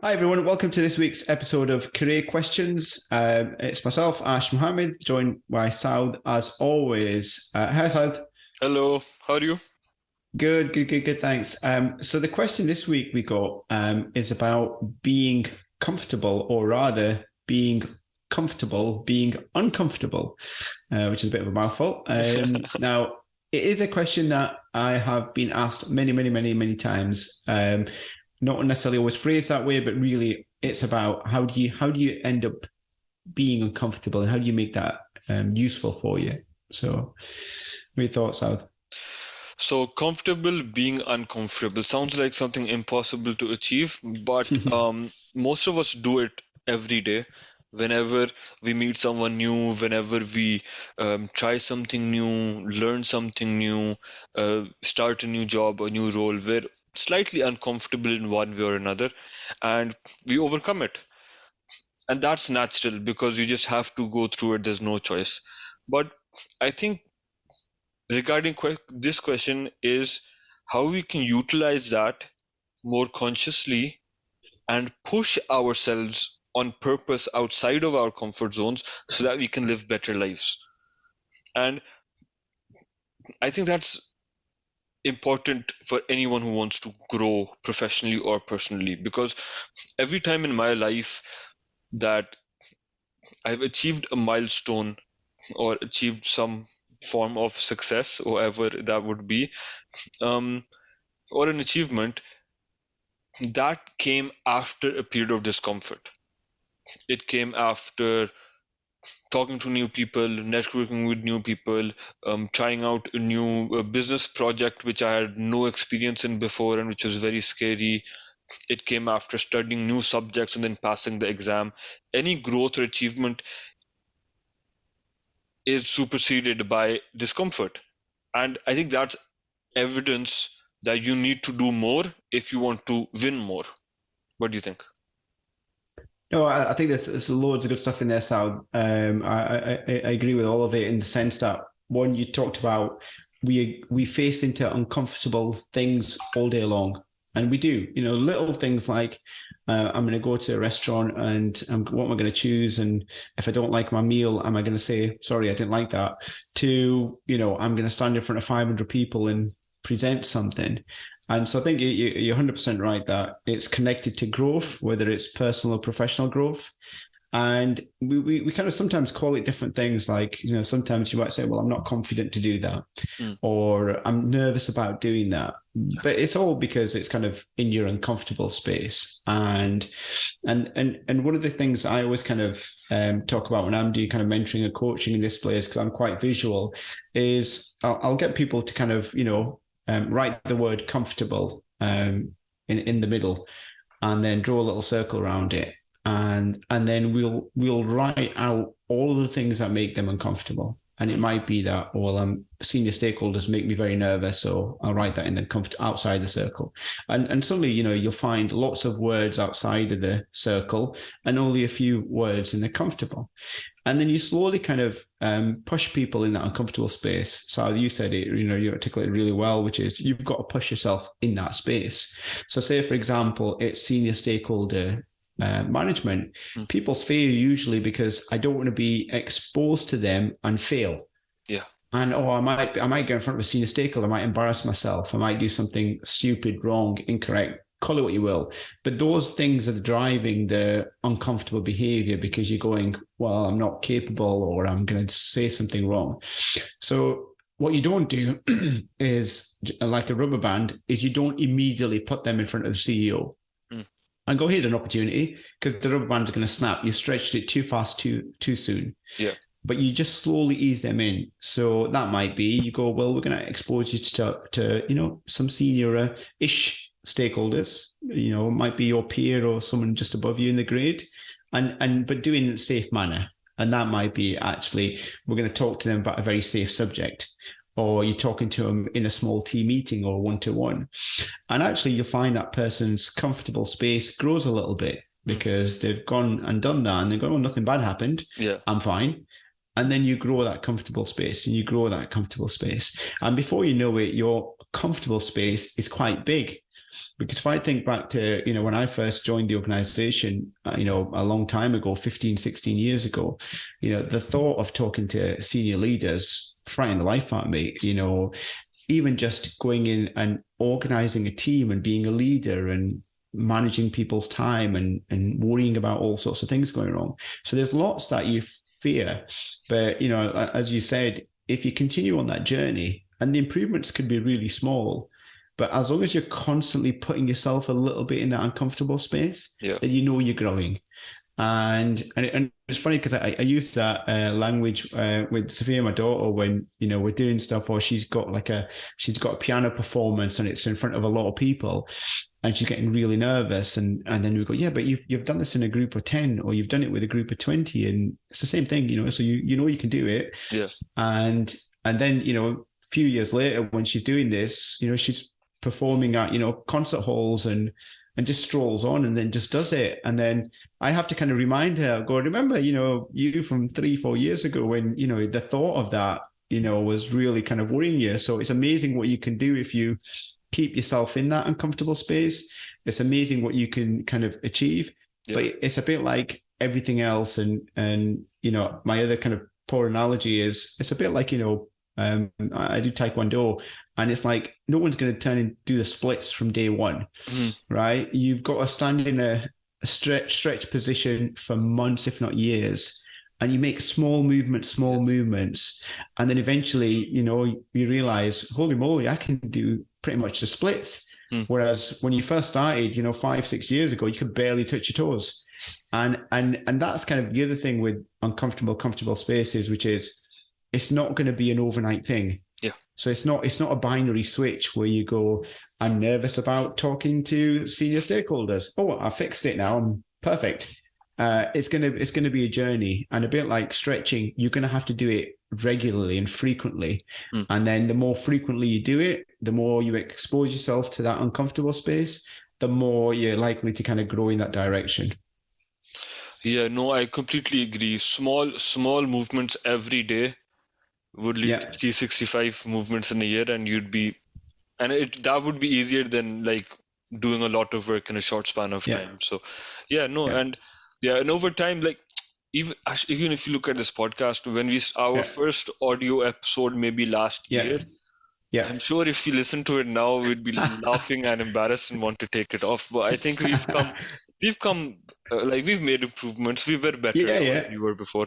Hi everyone, welcome to this week's episode of Career Questions. It's myself, Ash Mohammed, joined by Saud as always. Hi Saud. Hello, how are you? Good, thanks. So the question this week we got is about being comfortable, or rather being comfortable, being uncomfortable, which is a bit of a mouthful. Now, it is a question that I have been asked many times. Not necessarily always phrased that way, but really it's about how do you end up being uncomfortable, and how do you make that useful for you? So, what are your thoughts, South? So, comfortable being uncomfortable sounds like something impossible to achieve, but most of us do it every day. Whenever we meet someone new, whenever we try something new, learn something new, start a new job, a new role, we're slightly uncomfortable in one way or another, and we overcome it. And that's natural because you just have to go through it, there's no choice. But I think regarding this question is how we can utilize that more consciously and push ourselves on purpose outside of our comfort zones so that we can live better lives. And I think that's important for anyone who wants to grow professionally or personally, because every time in my life that I've achieved a milestone or achieved some form of success, whatever that would be, um, or an achievement, that came after a period of discomfort. It came after talking to new people, networking with new people, trying out a new business project which I had no experience in before and which was very scary. It came after studying new subjects and then passing the exam. Any growth or achievement is superseded by discomfort. And I think that's evidence that you need to do more if you want to win more. What do you think? No, I think there's loads of good stuff in there, Sal. I agree with all of it in the sense that one, you talked about, we face into uncomfortable things all day long, and we do. Little things like I'm going to go to a restaurant and what am I going to choose, and if I don't like my meal, am I going to say sorry, I didn't like that? To I'm going to stand in front of 500 people and present something. And so I think you're 100% right that it's connected to growth, whether it's personal or professional growth. And we kind of sometimes call it different things. Like, sometimes you might say, well, I'm not confident to do that, Mm. or I'm nervous about doing that. But it's all because it's kind of in your uncomfortable space. And one of the things I always kind of talk about when I'm doing kind of mentoring and coaching in this place, because I'm quite visual, is I'll get people to kind of, write the word comfortable in the middle, and then draw a little circle around it, and then we'll write out all of the things that make them uncomfortable. And it might be that, well, senior stakeholders make me very nervous, so I'll write that in the outside the circle. And suddenly, you'll find lots of words outside of the circle and only a few words in the comfortable. And then you slowly kind of push people in that uncomfortable space. So you said it, you articulated really well, which is you've got to push yourself in that space. So say, for example, it's senior stakeholder management. Mm. People's fear usually because I don't want to be exposed to them and fail. Yeah. And I might go in front of a senior stakeholder, I might embarrass myself, I might do something stupid, wrong, incorrect, call it what you will. But those things are driving the uncomfortable behavior because you're going, well, I'm not capable, or I'm going to say something wrong. So what you don't do is, like a rubber band, is you don't immediately put them in front of the CEO and go, here's an opportunity, because the rubber band's going to snap. You stretched it too fast, too soon. Yeah. But you just slowly ease them in. So that might be, you go, well, we're going to expose you to some senior-ish stakeholders. It might be your peer or someone just above you in the grade, but doing it in a safe manner. And that might be, actually, we're going to talk to them about a very safe subject, or you're talking to them in a small team meeting or one-to-one. And actually, you'll find that person's comfortable space grows a little bit because they've gone and done that, and they've gone, oh, nothing bad happened. Yeah. I'm fine. And then you grow that comfortable space, and you grow that comfortable space. And before you know it, your comfortable space is quite big. Because if I think back to, when I first joined the organization, a long time ago, 15, 16 years ago, the thought of talking to senior leaders frightened the life out of me, even just going in and organizing a team and being a leader and managing people's time and worrying about all sorts of things going wrong. So there's lots that you fear. But, as you said, if you continue on that journey, and the improvements could be really small, but as long as you're constantly putting yourself a little bit in that uncomfortable space, then you're growing. And it's funny because I use that language with Sophia, my daughter, when we're doing stuff, or she's got a piano performance and it's in front of a lot of people, and she's getting really nervous, and then we go, yeah, but you've done this in a group of 10, or you've done it with a group of 20, and it's the same thing, so you can do it. And then a few years later, when she's doing this, she's performing at concert halls and just strolls on and then just does it. And then I have to kind of remind her, go, remember, you from 3-4 years ago when, the thought of that, was really kind of worrying you. So it's amazing what you can do if you keep yourself in that uncomfortable space. It's amazing what you can kind of achieve. But it's a bit like everything else. And my other kind of poor analogy is it's a bit like, I do Taekwondo, and it's like no one's going to turn and do the splits from day one, right? You've got to stand in a stretch position for months, if not years, and you make small movements, and then eventually, you realize, holy moly, I can do pretty much the splits. Whereas when you first started, 5-6 years ago, you could barely touch your toes, and that's kind of the other thing with comfortable spaces, which is, it's not going to be an overnight thing. So it's not a binary switch where you go, I'm nervous about talking to senior stakeholders. Oh, I fixed it now. I'm perfect. It's gonna be a journey, and a bit like stretching, you're gonna have to do it regularly and frequently. And then the more frequently you do it, the more you expose yourself to that uncomfortable space, the more you're likely to kind of grow in that direction. Yeah, no, I completely agree. Small movements every day would lead to 365 movements in a year, and that would be easier than like doing a lot of work in a short span of time. So and over time, like even if you look at this podcast, when our first audio episode maybe last year, I'm sure if you listen to it now, we'd be laughing and embarrassed and want to take it off. But I think we've made improvements. We were better than we were before.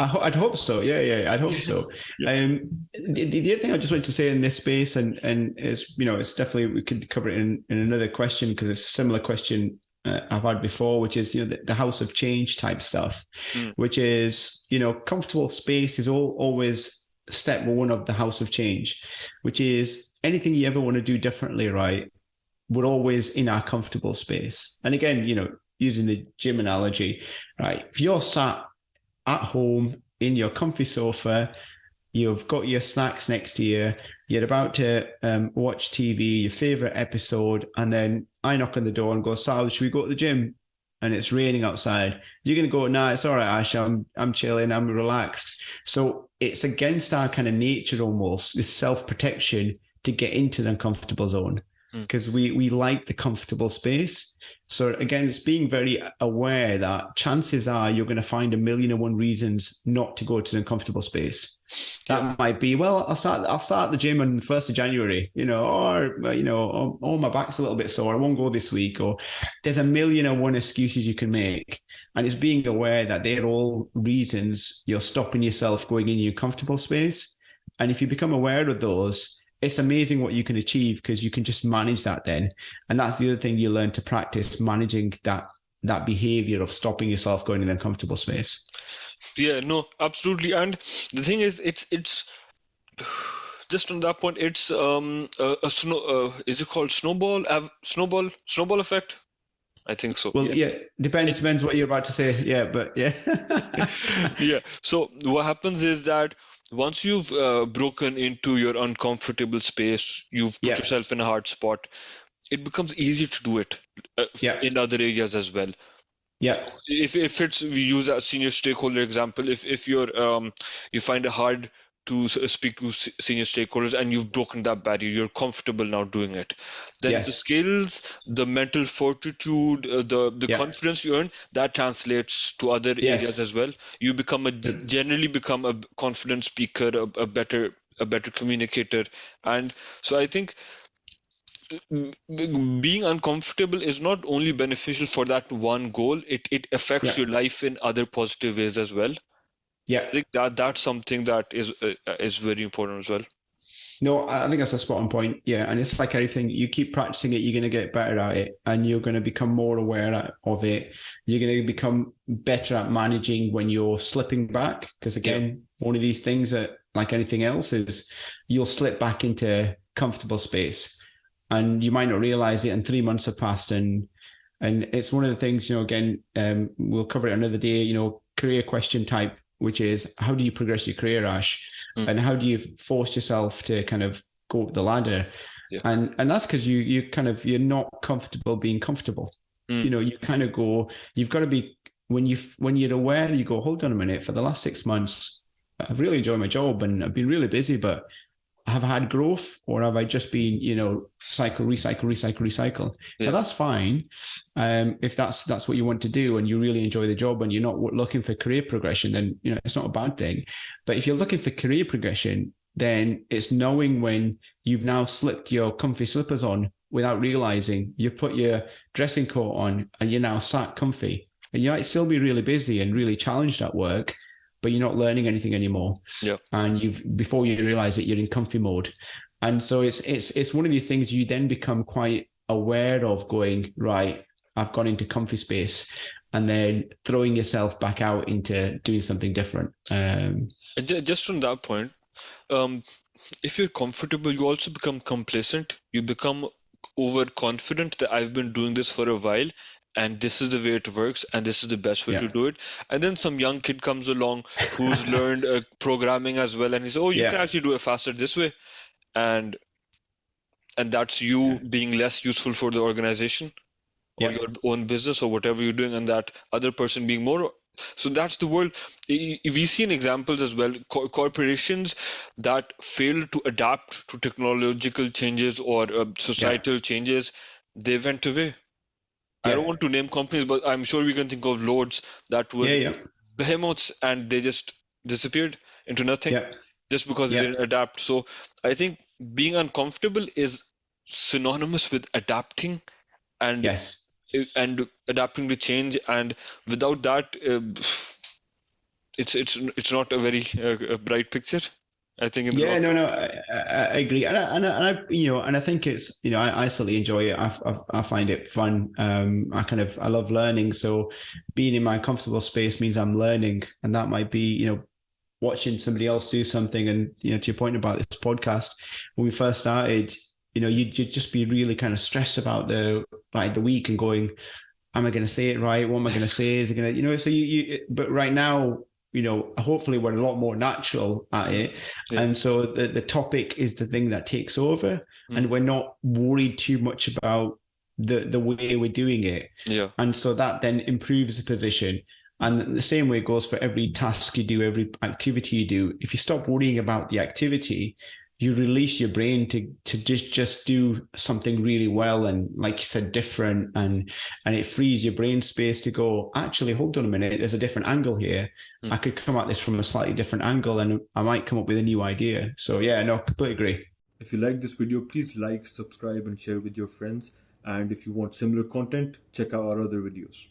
I'd hope so. Yeah, I'd hope so. The other thing I just wanted to say in this space, and is, it's definitely, we could cover it in another question, because it's a similar question I've had before, which is, the house of change type stuff, which is, comfortable space is always step one of the house of change, which is anything you ever want to do differently, right? We're always in our comfortable space. And again, using the gym analogy, right? If you're sat at home in your comfy sofa, you've got your snacks next to you, you're about to watch TV, your favorite episode, and then I knock on the door and go, Saud, should we go to the gym? And it's raining outside. You're going to go, nah, it's all right, Ash, I'm chilling, I'm relaxed. So it's against our kind of nature almost, this self-protection to get into the uncomfortable zone, because we like the comfortable space. So again, it's being very aware that chances are you're going to find 1,000,001 reasons not to go to the uncomfortable space. That might be, well, I'll start the gym on the 1st of January, or my back's a little bit sore, I won't go this week, or there's 1,000,001 excuses you can make. And it's being aware that they're all reasons you're stopping yourself going in your comfortable space. And if you become aware of those, it's amazing what you can achieve, because you can just manage that then. And that's the other thing you learn to practice, managing that behavior of stopping yourself going in an uncomfortable space. Yeah, no, absolutely. And the thing is, it's just on that point, it's is it called snowball effect? I think so. Well, depends what you're about to say. Yeah, but yeah. Yeah. So what happens is that once you've broken into your uncomfortable space, you've put yourself in a hard spot, it becomes easy to do it in other areas as well. Yeah. If we use a senior stakeholder example, if you're you find it hard to speak to senior stakeholders, and you've broken that barrier. You're comfortable now doing it. Then the Yes. skills, the mental fortitude, the Yeah. confidence you earn, that translates to other areas as Yes. well. You generally become a confident speaker, a better communicator. And so I think being uncomfortable is not only beneficial for that one goal, it affects Yeah. your life in other positive ways as well. Yeah. I think that's something that is very important as well. No, I think that's a spot on point. Yeah. And it's like anything, you keep practicing it, you're going to get better at it and you're going to become more aware of it. You're going to become better at managing when you're slipping back. Because Yeah. again, one of these things that, like anything else, is you'll slip back into comfortable space and you might not realize it. And 3 months have passed. And it's one of the things, again, we'll cover it another day, career question type, which is how do you progress your career, Ash? Mm. And how do you force yourself to kind of go up the ladder? Yeah. And that's because you're not comfortable being comfortable. Mm. You kind of go, you've got to be, when you're aware, you go, hold on a minute, for the last 6 months, I've really enjoyed my job and I've been really busy, but have I had growth or have I just been, recycle? Yeah. Now that's fine. If that's what you want to do and you really enjoy the job and you're not looking for career progression, then, it's not a bad thing. But if you're looking for career progression, then it's knowing when you've now slipped your comfy slippers on without realizing you've put your dressing coat on and you're now sat comfy and you might still be really busy and really challenged at work, but you're not learning anything anymore. Yeah. And before you realize it, you're in comfy mode. And so it's one of these things you then become quite aware of, going, right, I've gone into comfy space, and then throwing yourself back out into doing something different. Just from that point, if you're comfortable, you also become complacent. You become overconfident that I've been doing this for a while and this is the way it works and this is the best way to Yeah. do it. And then some young kid comes along who's learned programming as well, and he says, oh, you can Yeah. actually do it faster this way. And that's you being less useful for the organization or Yeah. your own business or whatever you're doing, and that other person being more. So that's the world. We've seen examples as well. Corporations that fail to adapt to technological changes or societal changes, they went away. I don't Yeah. want to name companies, but I'm sure we can think of loads that were Yeah. Yeah. behemoths and they just disappeared into nothing Yeah. just because they Yeah. didn't adapt. So I think being uncomfortable is synonymous with adapting and Yes. adapting to change, and without that, it's not a very a bright picture, I think, in the Yeah, long no, term. no, I agree, and I think it's, I certainly enjoy it. I find it fun. I love learning. So being in my comfortable space means I'm learning, and that might be, watching somebody else do something. And to your point about this podcast, when we first started, you'd just be really kind of stressed about the week and going, am I going to say it right? What am I going to say? Is it going to, so but right now, hopefully we're a lot more natural at it. Yeah. And so the topic is the thing that takes over, and Mm. we're not worried too much about the way we're doing it. Yeah. And so that then improves the position. And the same way goes for every task you do, every activity you do. If you stop worrying about the activity, you release your brain to just do something really well and, like you said, different, and it frees your brain space to go, actually, hold on a minute, there's a different angle here. Mm. I could come at this from a slightly different angle and I might come up with a new idea. So yeah, no, completely agree. If you like this video, please like, subscribe and share with your friends. And if you want similar content, check out our other videos.